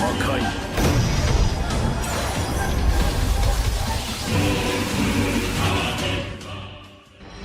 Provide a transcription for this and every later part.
Hakai.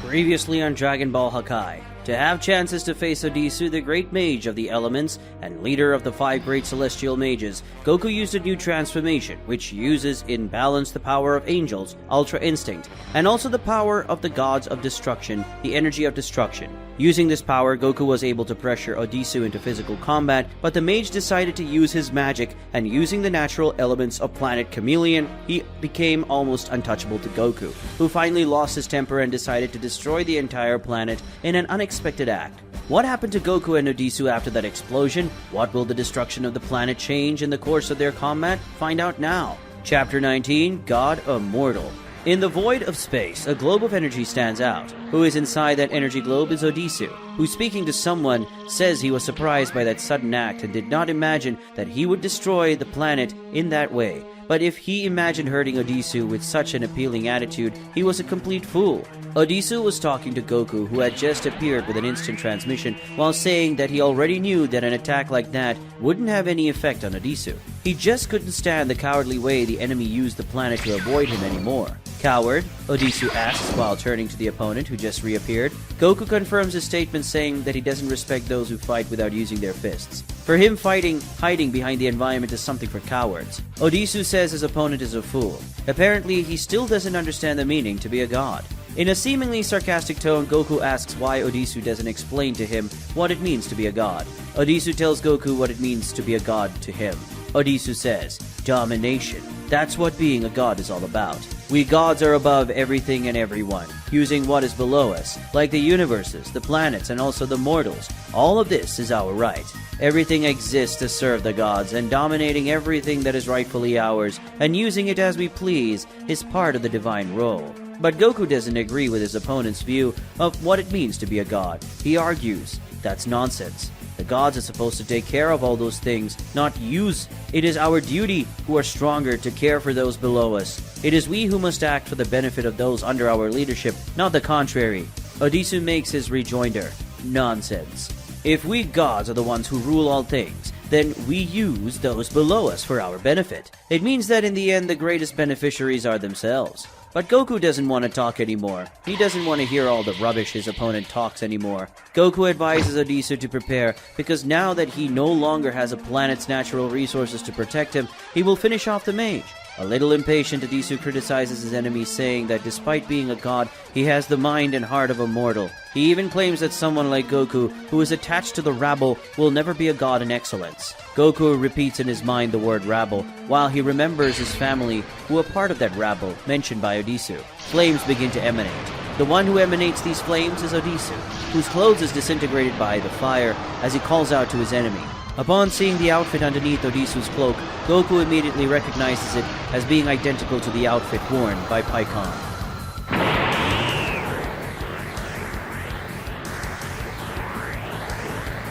Previously on Dragon Ball Hakai, to have chances to face Odisu, the great mage of the elements and leader of the 5 great celestial mages, Goku used a new transformation, which uses in balance the power of angels, Ultra Instinct, and also the power of the gods of destruction, the energy of destruction. Using this power, Goku was able to pressure Odisu into physical combat, but the mage decided to use his magic, and using the natural elements of planet Chameleon, he became almost untouchable to Goku, who finally lost his temper and decided to destroy the entire planet in an unexpected act. What happened to Goku and Odisu after that explosion? What will the destruction of the planet change in the course of their combat? Find out now. Chapter 19, God Immortal. In the void of space, a globe of energy stands out. Who is inside that energy globe is Odisu, who, speaking to someone, says he was surprised by that sudden act and did not imagine that he would destroy the planet in that way. But if he imagined hurting Odisu with such an appealing attitude, he was a complete fool. Odisu was talking to Goku, who had just appeared with an instant transmission, while saying that he already knew that an attack like that wouldn't have any effect on Odisu. He just couldn't stand the cowardly way the enemy used the planet to avoid him anymore. Coward? Odisu asks while turning to the opponent who just reappeared. Goku confirms his statement, saying that he doesn't respect those who fight without using their fists. For him, hiding behind the environment is something for cowards. Odisu says his opponent is a fool. Apparently, he still doesn't understand the meaning to be a god. In a seemingly sarcastic tone, Goku asks why Odisu doesn't explain to him what it means to be a god. Odisu tells Goku what it means to be a god to him. Odisu says, domination. That's what being a god is all about. We gods are above everything and everyone, using what is below us, like the universes, the planets, and also the mortals. All of this is our right. Everything exists to serve the gods, and dominating everything that is rightfully ours, and using it as we please, is part of the divine role. But Goku doesn't agree with his opponent's view of what it means to be a god. He argues, that's nonsense. The gods are supposed to take care of all those things, not use. It is our duty, who are stronger, to care for those below us. It is we who must act for the benefit of those under our leadership, not the contrary. Odisu makes his rejoinder. Nonsense. If we gods are the ones who rule all things, then we use those below us for our benefit. It means that in the end, the greatest beneficiaries are themselves. But Goku doesn't want to talk anymore. He doesn't want to hear all the rubbish his opponent talks anymore. Goku advises Odisu to prepare, because now that he no longer has a planet's natural resources to protect him, he will finish off the mage. A little impatient, Odisu criticizes his enemy, saying that despite being a god, he has the mind and heart of a mortal. He even claims that someone like Goku, who is attached to the rabble, will never be a god in excellence. Goku repeats in his mind the word rabble, while he remembers his family, who are part of that rabble, mentioned by Odisu. Flames begin to emanate. The one who emanates these flames is Odisu, whose clothes is disintegrated by the fire as he calls out to his enemy. Upon seeing the outfit underneath Odisu's cloak, Goku immediately recognizes it as being identical to the outfit worn by Pikkon.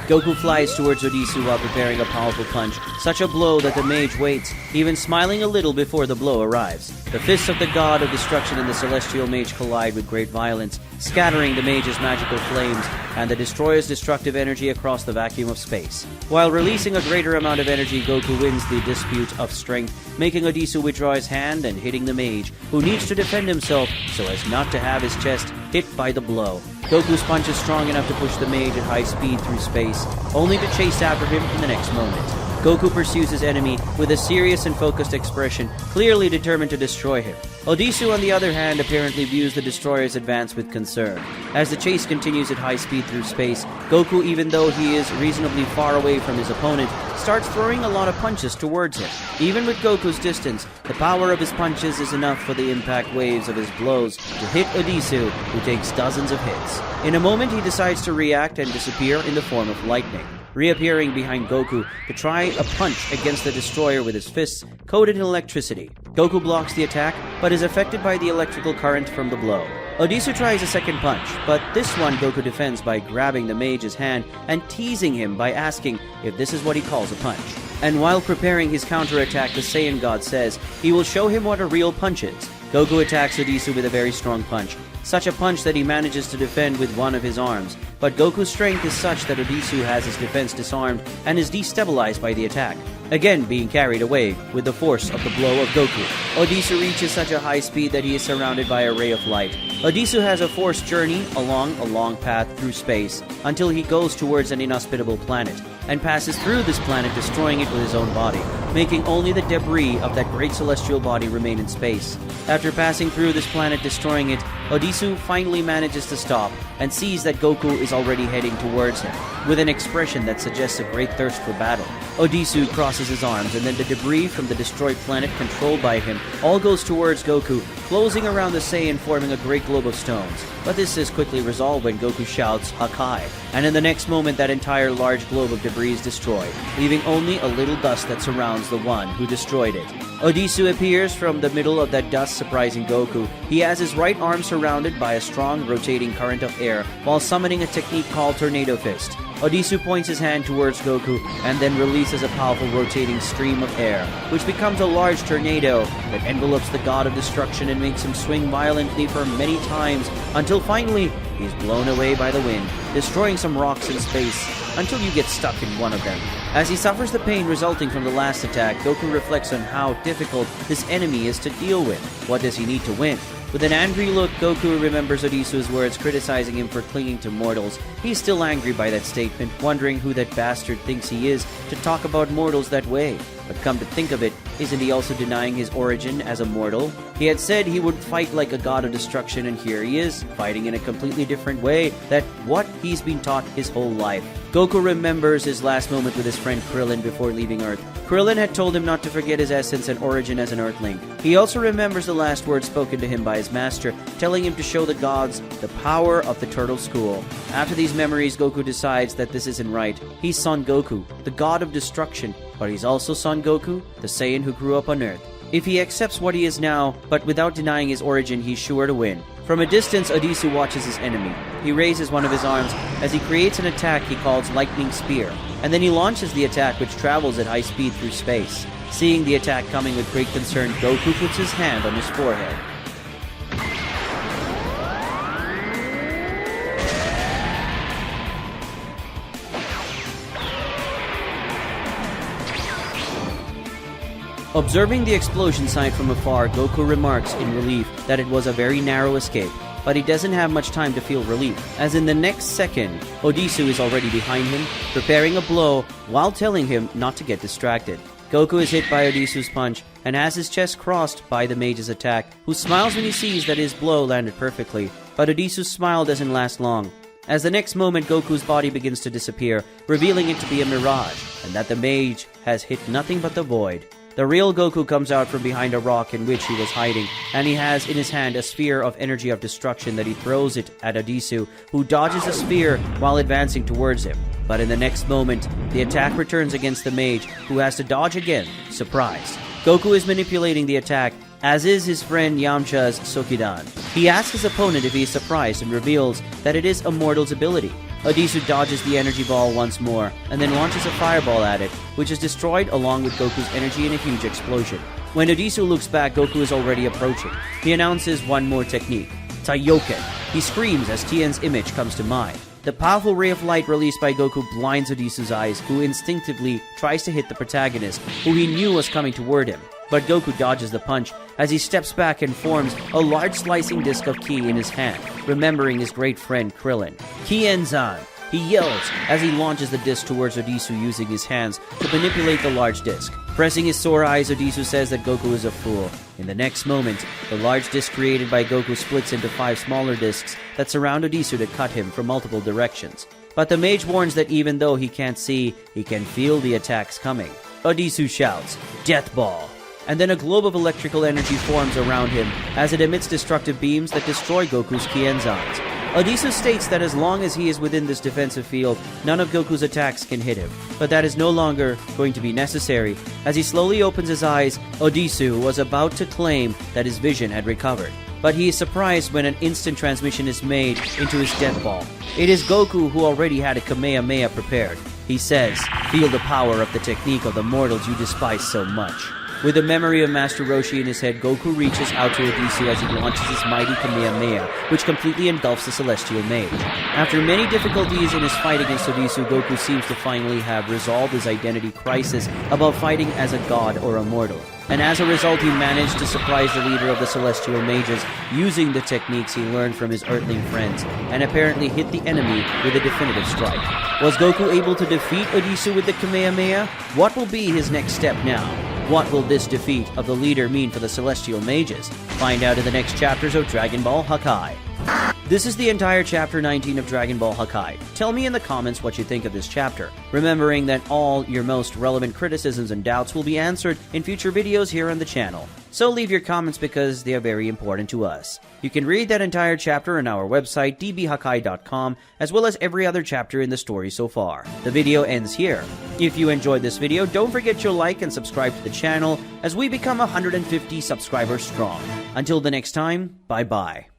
Goku flies towards Odisu while preparing a powerful punch, such a blow that the mage waits, even smiling a little before the blow arrives. The fists of the god of destruction and the celestial mage collide with great violence, scattering the mage's magical flames and the destroyer's destructive energy across the vacuum of space. While releasing a greater amount of energy, Goku wins the dispute of strength, making Odisu withdraw his hand and hitting the mage, who needs to defend himself so as not to have his chest hit by the blow. Goku's punch is strong enough to push the mage at high speed through space, only to chase after him in the next moment. Goku pursues his enemy with a serious and focused expression, clearly determined to destroy him. Odisu, on the other hand, apparently views the destroyer's advance with concern. As the chase continues at high speed through space, Goku, even though he is reasonably far away from his opponent, starts throwing a lot of punches towards him. Even with Goku's distance, the power of his punches is enough for the impact waves of his blows to hit Odisu, who takes dozens of hits. In a moment, he decides to react and disappear in the form of lightning, reappearing behind Goku to try a punch against the destroyer with his fists coated in electricity. Goku blocks the attack, but is affected by the electrical current from the blow. Odisu tries a second punch, but this one Goku defends by grabbing the mage's hand and teasing him by asking if this is what he calls a punch. And while preparing his counterattack, the Saiyan God says he will show him what a real punch is. Goku attacks Odisu with a very strong punch, such a punch that he manages to defend with one of his arms, but Goku's strength is such that Odisu has his defense disarmed and is destabilized by the attack. again being carried away with the force of the blow of Goku. Odisu reaches such a high speed that he is surrounded by a ray of light. Odisu has a forced journey along a long path through space until he goes towards an inhospitable planet and passes through this planet, destroying it with his own body, making only the debris of that great celestial body remain in space. After passing through this planet, destroying it, Odisu finally manages to stop and sees that Goku is already heading towards him, with an expression that suggests a great thirst for battle. Odisu crosses his arms, and then the debris from the destroyed planet controlled by him all goes towards Goku, closing around the Saiyan, forming a great globe of stones. But this is quickly resolved when Goku shouts Hakai, and in the next moment that entire large globe of debris is destroyed, leaving only a little dust that surrounds the one who destroyed it. Odisu appears from the middle of that dust, surprising Goku. He has his right arm surrounded by a strong rotating current of air while summoning a technique called Tornado Fist. Odisu points his hand towards Goku and then releases a powerful rotating stream of air, which becomes a large tornado that envelopes the god of destruction and makes him swing violently for many times until finally he's blown away by the wind, destroying some rocks in space until you get stuck in one of them. As he suffers the pain resulting from the last attack, Goku reflects on how difficult this enemy is to deal with. What does he need to win? With an angry look, Goku remembers Odisu's words criticizing him for clinging to mortals. He's still angry by that statement, wondering who that bastard thinks he is to talk about mortals that way. But come to think of it, isn't he also denying his origin as a mortal? He had said he would fight like a god of destruction, and here he is, fighting in a completely different way than what he's been taught his whole life. Goku remembers his last moment with his friend Krillin before leaving Earth. Krillin had told him not to forget his essence and origin as an Earthling. He also remembers the last words spoken to him by his master, telling him to show the gods the power of the Turtle School. After these memories, Goku decides that this isn't right. He's Son Goku, the god of destruction, but he's also Son Goku, the Saiyan who grew up on Earth. If he accepts what he is now, but without denying his origin, he's sure to win. From a distance, Odisu watches his enemy. He raises one of his arms as he creates an attack he calls Lightning Spear, and then he launches the attack, which travels at high speed through space. Seeing the attack coming with great concern, Goku puts his hand on his forehead. Observing the explosion site from afar, Goku remarks in relief that it was a very narrow escape, but he doesn't have much time to feel relief, as in the next second, Odisu is already behind him, preparing a blow while telling him not to get distracted. Goku is hit by Odisu's punch and has his chest crossed by the mage's attack, who smiles when he sees that his blow landed perfectly, but Odisu's smile doesn't last long. As the next moment, Goku's body begins to disappear, revealing it to be a mirage, and that the mage has hit nothing but the void. The real Goku comes out from behind a rock in which he was hiding, and he has in his hand a sphere of energy of destruction that he throws it at Odisu, who dodges the sphere while advancing towards him. But in the next moment, the attack returns against the mage, who has to dodge again, surprised. Goku is manipulating the attack, as is his friend Yamcha's Sokidan. He asks his opponent if he is surprised and reveals that it is a mortal's ability. Odisu dodges the energy ball once more, and then launches a fireball at it, which is destroyed along with Goku's energy in a huge explosion. When Odisu looks back, Goku is already approaching. He announces one more technique, Taioken. He screams as Tien's image comes to mind. The powerful ray of light released by Goku blinds Odisu's eyes, who instinctively tries to hit the protagonist, who he knew was coming toward him. But Goku dodges the punch as he steps back and forms a large slicing disc of ki in his hand, remembering his great friend Krillin. Kienzan! He yells as he launches the disc towards Odisu using his hands to manipulate the large disc. Pressing his sore eyes, Odisu says that Goku is a fool. In the next moment, the large disc created by Goku splits into 5 smaller discs that surround Odisu to cut him from multiple directions. But the mage warns that even though he can't see, he can feel the attacks coming. Odisu shouts, "Death Ball!" And then a globe of electrical energy forms around him as it emits destructive beams that destroy Goku's Kienzans. Odisu states that as long as he is within this defensive field, none of Goku's attacks can hit him. But that is no longer going to be necessary. As he slowly opens his eyes, Odisu was about to claim that his vision had recovered. But he is surprised when an instant transmission is made into his death ball. It is Goku who already had a Kamehameha prepared. He says, "Feel the power of the technique of the mortals you despise so much." With the memory of Master Roshi in his head, Goku reaches out to Odissu as he launches his mighty Kamehameha, which completely engulfs the Celestial Mage. After many difficulties in his fight against Odissu, Goku seems to finally have resolved his identity crisis about fighting as a god or a mortal. And as a result, he managed to surprise the leader of the Celestial Mages using the techniques he learned from his Earthling friends, and apparently hit the enemy with a definitive strike. Was Goku able to defeat Odissu with the Kamehameha? What will be his next step now? What will this defeat of the leader mean for the Celestial Mages? Find out in the next chapters of Dragon Ball Hakai. This is the entire Chapter 19 of Dragon Ball Hakai. Tell me in the comments what you think of this chapter, remembering that all your most relevant criticisms and doubts will be answered in future videos here on the channel. So leave your comments because they are very important to us. You can read that entire chapter on our website dbhakai.com, as well as every other chapter in the story so far. The video ends here. If you enjoyed this video, don't forget to like and subscribe to the channel as we become 150 subscribers strong. Until the next time, bye-bye.